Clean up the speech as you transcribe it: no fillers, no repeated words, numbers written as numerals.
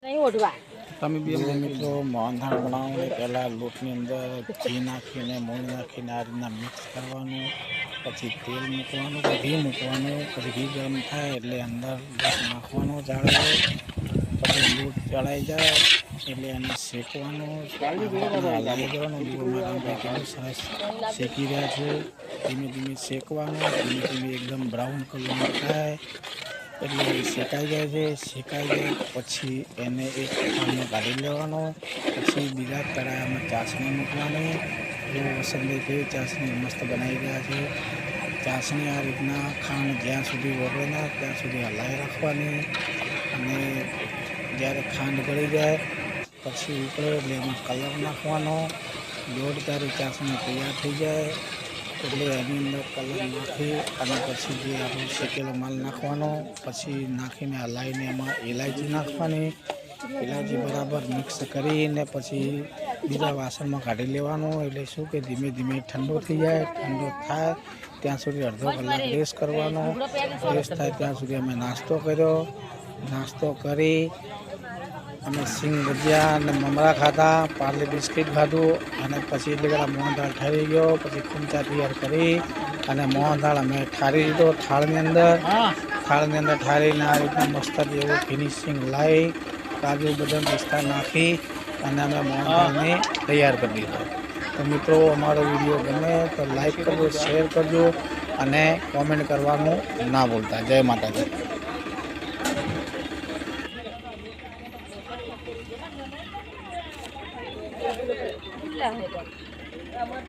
તમે બે મિત્રો મોહનથાળ બનાવો પહેલા લોટની અંદર ઘી નાખીને મૂળ નાખીને આ રીતના મિક્સ કરવાનું, પછી તેલ મૂકવાનું, ઘી મૂકવાનું, પછી ઘી ગરમ થાય એટલે અંદર લોટ નાખવાનો ચાળો, પછી લોટ ચડાઈ જાય એટલે એને શેકવાનું, હલાવી દેવાનું. કેટલું સરસ શેકી રહ્યા છે, ધીમે ધીમે શેકવાનું, ધીમે ધીમે એકદમ બ્રાઉન કલર થાય એટલે શેકાઈ જાય છે. શેકાઈ જાય પછી એને એક ખાંડમાં કાઢી લેવાનો, પછી બીજા તળાવમાં ચાસણી મૂકવાની. જો વસંતભાઈ કેવી ચાસણી મસ્ત બનાવી રહ્યા છે. ચાસણી આ રીતના ખાંડ જ્યાં સુધી ઓગળે ના ત્યાં સુધી હલાવી રાખવાની, અને જ્યારે ખાંડ ગળી જાય પછી ઉકળે એટલે એમાં કલર નાખવાનો. જોરદારી ચાસણી તૈયાર થઈ જાય એટલે એની અંદર કલર નાખી અને પછી જે આપણો શેકેલો માલ નાખવાનો, પછી નાખીને હલાવીને એમાં ઇલાયચી નાખવાની. ઇલાયચી બરાબર મિક્સ કરીને પછી બીજા વાસણમાં કાઢી લેવાનું. એટલે શું કે ધીમે ધીમે ઠંડો થઈ જાય. ઠંડો થાય ત્યાં સુધી અડધો કલાક રેસ્ટ કરવાનો. રેસ્ટ થાય ત્યાં સુધી અમે નાસ્તો કર્યો. નાસ્તો કરી અમે સિંગ ભજીયા અને મમરા ખાધા, પાર્લે બિસ્કિટ ખાધું, અને પછી એટલે બધા મોહનથાળ ઠરી ગયો. પછી ખુંચા તૈયાર કરી અને મોહનથાળ અમે ઠારી દીધો. થાળની અંદર ઠારીને આ રીતના મસ્ત એવું ફિનિશિંગ લાવી કાજુ બદામ પિસ્તા નાખી અને અમે મોહનથાળને તૈયાર કરી દીધો. તો મિત્રો, અમારો વિડીયો ગમે તો લાઈક કરજો, શેર કરજો અને કોમેન્ટ કરવાનું ના ભૂલતા. જય માતાજી.